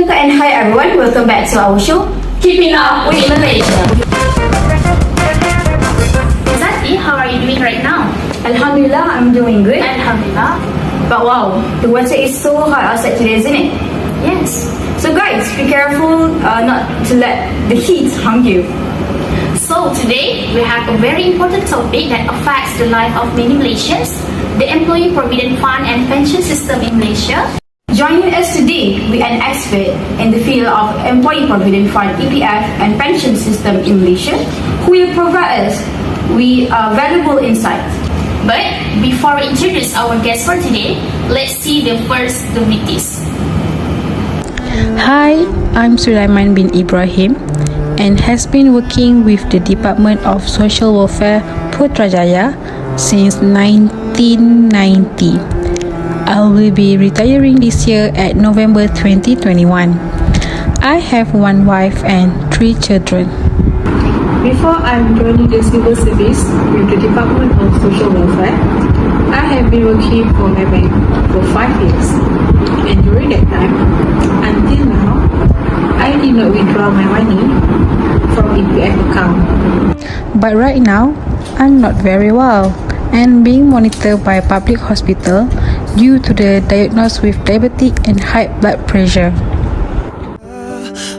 Assalamualaikum and hi everyone, welcome back to our show, Keeping Up with Malaysia. Izzati, how are you doing right now? Alhamdulillah, I'm doing good. Alhamdulillah. But wow, the weather is so hot outside today, isn't it? Yes. So guys, be careful not to let the heat harm you. So today we have a very important topic that affects the life of many Malaysians, the Employee Provident Fund and Pension System in Malaysia. Joining us today, we are an expert in the field of Employee Provident Fund, EPF and Pension System in Malaysia, who will provide us with valuable insights. But before we introduce our guest for today, let's see the first notice. Hi, I'm Sulaiman bin Ibrahim and has been working with the Department of Social Welfare Putrajaya since 1990. I will be retiring this year at November 2021. I have one wife and 3 children. Before I'm joining the civil service with the Department of Social Welfare, I have been working for my bank for 5 years. And during that time, until now, I did not withdraw my money from EPF account. But right now, I'm not very well and being monitored by a public hospital due to the diagnosis with diabetes and high blood pressure.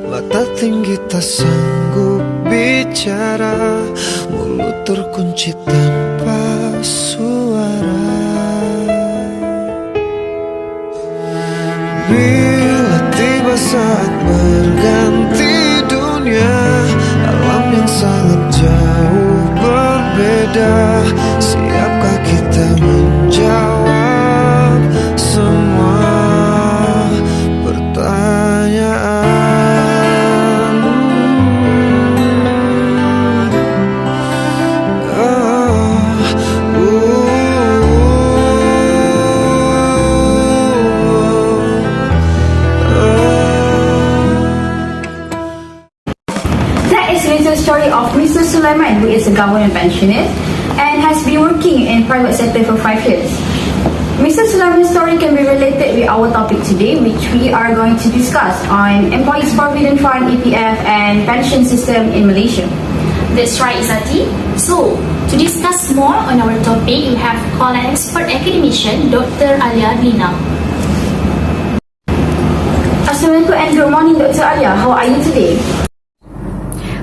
Mata tinggi tak sanggup bicara, mulut terkunci tanpa suara. Bila tiba saat berganti dunia, alam yang sangat jauh berbeda, siapkah kita menjawab semua pertanyaan? That is the little story of Mr. Sulaiman, who is a government pensioner and has been working in private sector for 5 years. Mr. Sulaiman's story can be related with our topic today, which we are going to discuss on Employees Provident Fund, EPF and Pension System in Malaysia. That's right, Izzati. So, to discuss more on our topic, we have called an expert academician, Dr. ADLEENA. Assalamualaikum and good morning, Dr. Alia. How are you today?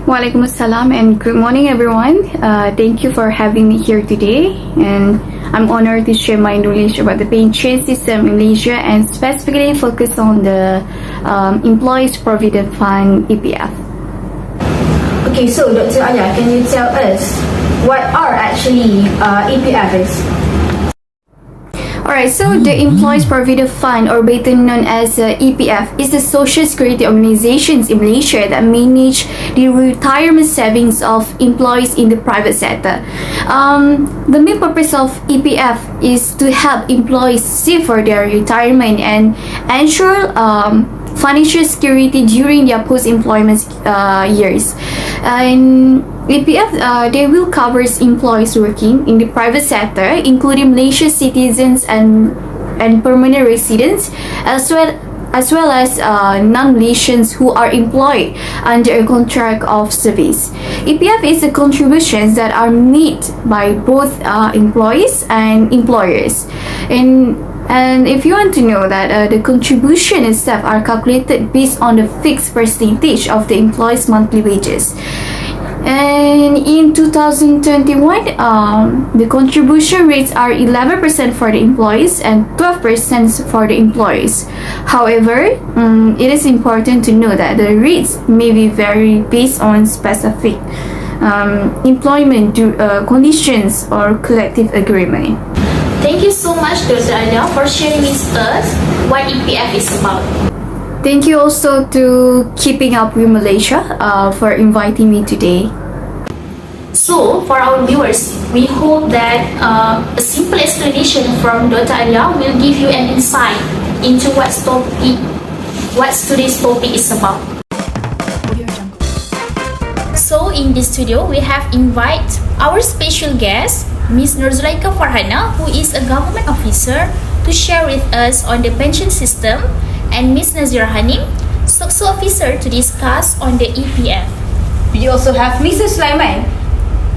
Waalaikumsalam and good morning everyone. Thank you for having me here today, and I'm honored to share my knowledge about the pension system in Malaysia and specifically focus on the Employees Provident Fund EPF. Okay, so Dr. Alia, can you tell us what are actually EPF is? Alright, so the Employees Provident Fund, or better known as EPF, is a social security organizations in Malaysia that manage the retirement savings of employees in the private sector. The main purpose of EPF is to help employees save for their retirement and ensure financial security during their post-employment years. And EPF, they will cover employees working in the private sector, including Malaysian citizens and permanent residents, as well as non-Malaysians who are employed under a contract of service. EPF is the contributions that are made by both employees and employers. And if you want to know that the contribution itself are calculated based on the fixed percentage of the employee's monthly wages. And in 2021, the contribution rates are 11% for the employees and 12% for the employees. However, it is important to know that the rates may be vary based on specific employment conditions or collective agreement. Thank you so much, Dr. Alia, for sharing with us what EPF is about. Thank you also to Keeping Up with Malaysia for inviting me today. So, for our viewers, we hope that a simple explanation from Dr. Alia will give you an insight into what today's topic is about. So, in this studio, we have invited our special guest, Ms. ZULAIKHA FARHANAH, who is a government officer, to share with us on the pension system, and Ms. NAZIRA HANIM, SOCSO officer to discuss on the EPF. We also have Mr. Sulaiman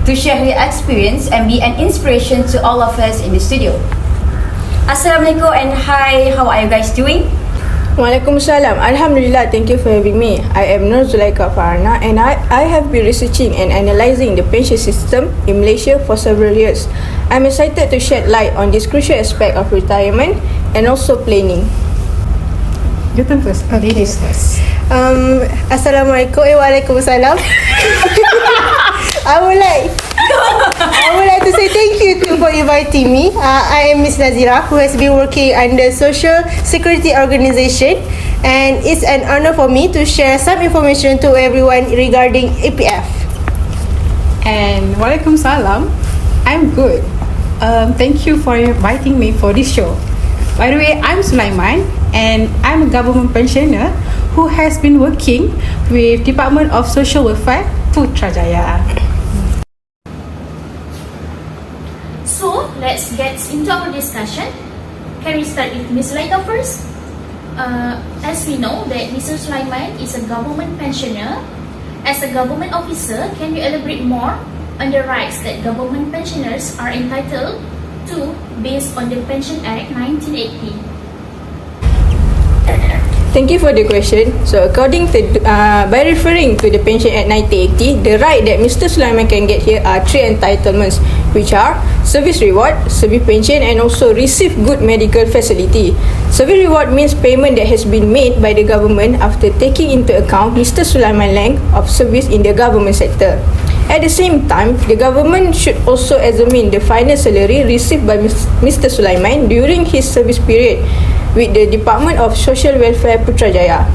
to share his experience and be an inspiration to all of us in the studio. Assalamualaikum and hi, how are you guys doing? Waalaikumsalam. Alhamdulillah, thank you for having me. I am ZULAIKHA FARHANAH and I have been researching and analysing the pension system in Malaysia for several years. I'm excited to shed light on this crucial aspect of retirement and also planning. You turn first. Ladies first. Assalamualaikum. Waalaikumsalam. I would like to say thank you for inviting me. I am Miss NAZIRA, who has been working under Social Security Organisation, and it's an honor for me to share some information to everyone regarding APF. And Waalaikumsalam. I'm good. Thank you for inviting me for this show. By the way, I'm Sulaiman and I'm a government pensioner who has been working with Department of Social Welfare, Putrajaya. So let's get into our discussion. Can we start with Ms. Zulaikha first? As we know that Mr. Sulaiman is a government pensioner. As a government officer, can you elaborate more on the rights that government pensioners are entitled to based on the Pension Act 1980? Thank you for the question. So according to, by referring to the Pension Act 1980, the right that Mr. Sulaiman can get here are three entitlements, which are service reward, service pension and also receive good medical facility. Service reward means payment that has been made by the government after taking into account Mr. Sulaiman's length of service in the government sector. At the same time, the government should also examine the final salary received by Mr. Sulaiman during his service period with the Department of Social Welfare Putrajaya.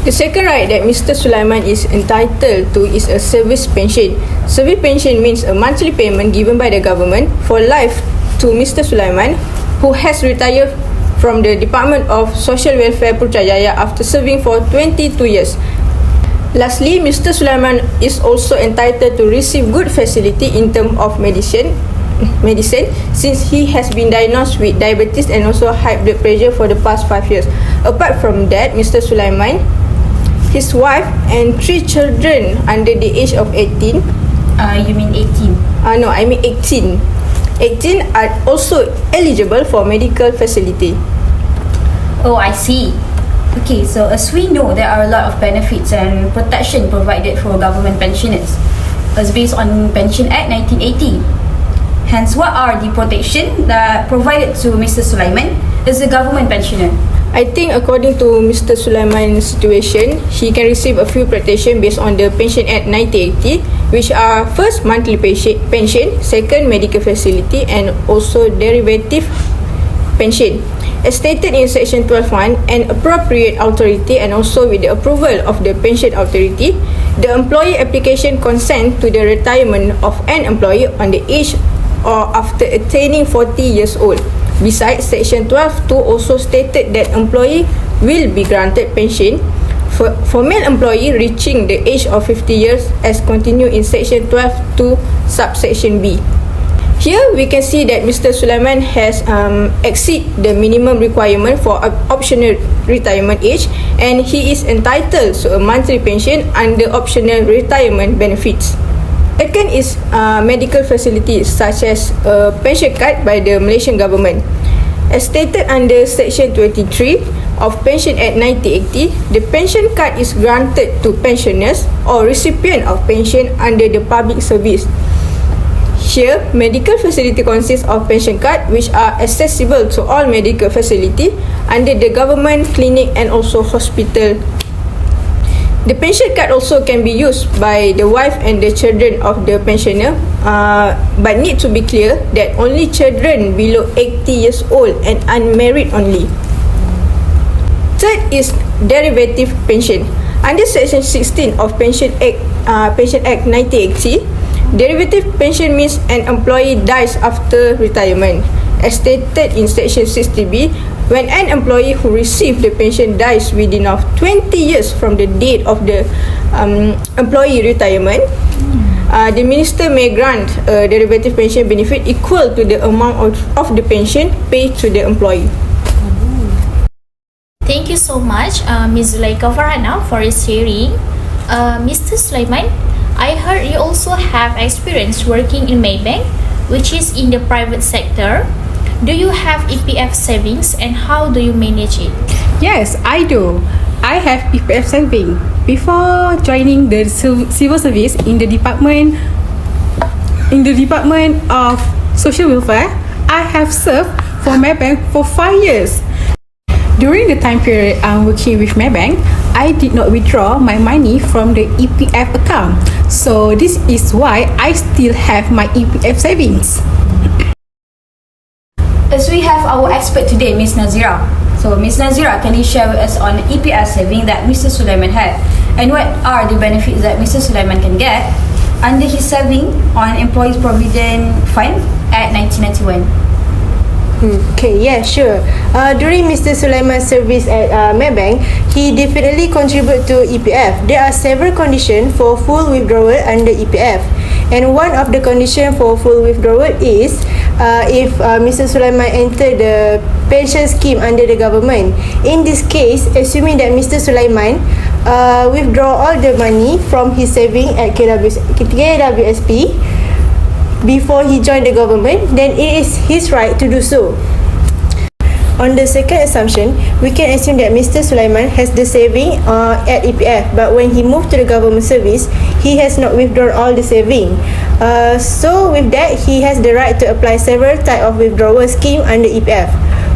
The second right that Mr. Sulaiman is entitled to is a service pension. Service pension means a monthly payment given by the government for life to Mr. Sulaiman, who has retired from the Department of Social Welfare Putrajaya after serving for 22 years. Lastly, Mr. Sulaiman is also entitled to receive good facility in terms of medicine since he has been diagnosed with diabetes and also high blood pressure for the past 5 years. Apart from that, Mr. Sulaiman, his wife and 3 children under the age of 18. You mean 18? No, I mean 18. 18 are also eligible for medical facility. Oh, I see. Okay, so as we know, there are a lot of benefits and protection provided for government pensioners as based on Pension Act 1980. Hence, what are the protection that provided to Mr. Sulaiman as a government pensioner? I think according to Mr. Sulaiman's situation, he can receive a few protection based on the Pension Act 1980, which are first, monthly pension, second, medical facility and also derivative pension. As stated in Section 12.1, an appropriate authority and also with the approval of the pension authority, the employee application consent to the retirement of an employee on the age or after attaining 40 years old. Besides, Section 12.2 also stated that employee will be granted pension for male employee reaching the age of 50 years as continued in Section 12.2 subsection B. Here we can see that Mr. Sulaiman has exceed the minimum requirement for optional retirement age and he is entitled to a monthly pension under optional retirement benefits. Second is medical facilities such as a pension card by the Malaysian government. As stated under Section 23 of Pension Act 1980, the pension card is granted to pensioners or recipient of pension under the public service. Here, medical facility consists of pension card which are accessible to all medical facility under the government clinic and also hospital. The pension card also can be used by the wife and the children of the pensioner, but need to be clear that only children below 80 years old and unmarried only. Third is derivative pension. Under Section 16 of Pension Act 1980, derivative pension means an employee dies after retirement. As stated in Section 60B, when an employee who received the pension dies within of 20 years from the date of the employee retirement, the minister may grant a derivative pension benefit equal to the amount of the pension paid to the employee. Thank you so much, Ms. Zulaikha Farhana, for your sharing. Mr. Sulaiman, I heard you also have experience working in Maybank, which is in the private sector. Do you have EPF savings and how do you manage it? Yes, I do. I have EPF saving. Before joining the civil service in the Department of Social Welfare, I have served for Maybank for 5 years. During the time period I'm working with Maybank, I did not withdraw my money from the EPF account. So this is why I still have my EPF savings. As we have our expert today, Ms. Nazira. So, Ms. Nazira, can you share with us on the EPF saving that Mr. Sulaiman had? And what are the benefits that Mr. Sulaiman can get under his saving on Employees Provident Fund at 1991? Okay, yeah, sure. During Mr. Sulaiman's service at Maybank, he definitely contribute to EPF. There are several conditions for full withdrawal under EPF. And one of the conditions for full withdrawal is if Mr. Sulaiman enter the pension scheme under the government. In this case, assuming that Mr. Sulaiman withdraw all the money from his saving at KWSP before he joined the government, then it is his right to do so. On the second assumption, we can assume that Mr. Sulaiman has the saving at EPF, but when he moved to the government service, he has not withdrawn all the saving. So with that, he has the right to apply several type of withdrawal scheme under EPF.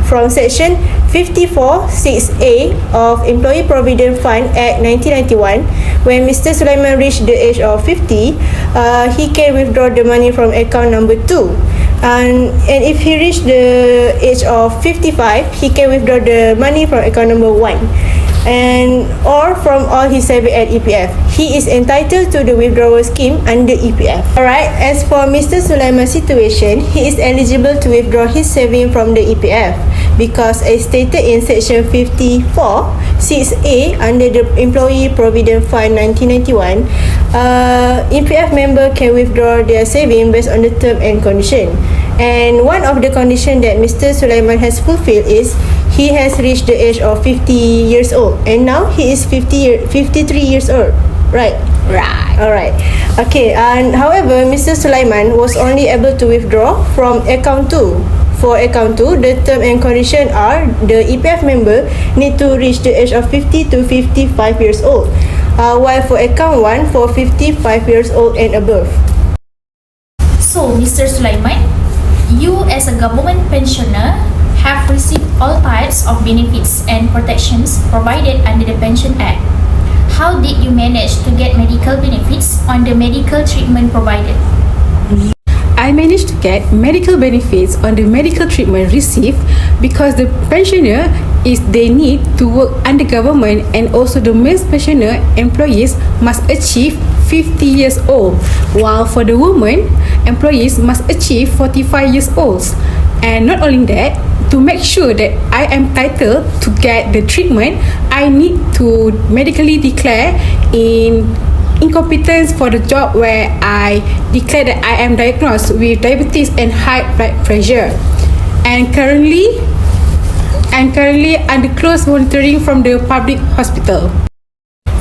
From Section 54(6)(a) of Employee Provident Fund Act 1991, when Mr. Sulaiman reached the age of 50, he can withdraw the money from account number 2. And if he reached the age of 55, he can withdraw the money from account number 1. Or from all his savings at EPF. He is entitled to the withdrawal scheme under EPF. Alright, as for Mr. Sulaiman's situation, he is eligible to withdraw his saving from the EPF because as stated in Section 54(6)(a) under the Employee Provident Fund 1991, EPF member can withdraw their saving based on the term and condition. And one of the conditions that Mr. Sulaiman has fulfilled is he has reached the age of 50 years old, and now he is 53 years old. Right. Alright. Okay. And however, Mr. Sulaiman was only able to withdraw from account 2. For account 2, the term and condition are the EPF member need to reach the age of 50 to 55 years old, while for account 1, for 55 years old and above. So, Mr. Sulaiman, you as a government pensioner have received all types of benefits and protections provided under the Pension Act. How did you manage to get medical benefits on the medical treatment provided? I managed to get medical benefits on the medical treatment received because the pensioner they need to work under government, and also the male pensioner employees must achieve 50 years old, while for the women employees must achieve 45 years old. And not only that, to make sure that I am entitled to get the treatment, I need to medically declare incompetence for the job where I declare that I am diagnosed with diabetes and high blood pressure. And currently under close monitoring from the public hospital.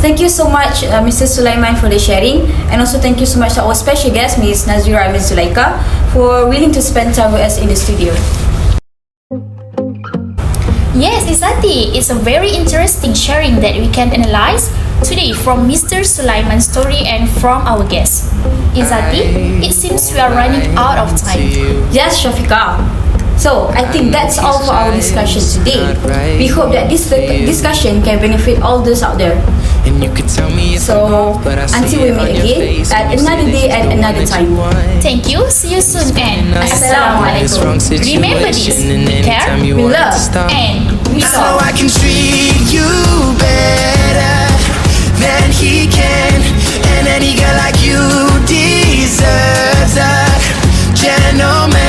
Thank you so much, Mr. Sulaiman, for the sharing, and also thank you so much to our special guest, Ms. Nazira and Ms. Zulaikha, for willing to spend time with us in the studio. Yes, Izzati, it's a very interesting sharing that we can analyze today from Mr. Sulaiman's story and from our guest. Izzati, it seems we are running out of time. Yes, Shafiqah. So, I think that's all for our discussion today. We hope that this discussion can benefit all those out there. So, until we meet again at another day at another time. Thank you, see you soon, and Assalamualaikum. Remember this, we care, we love, and we I know solve. I can treat you better than he can, and any girl like you deserves a gentleman.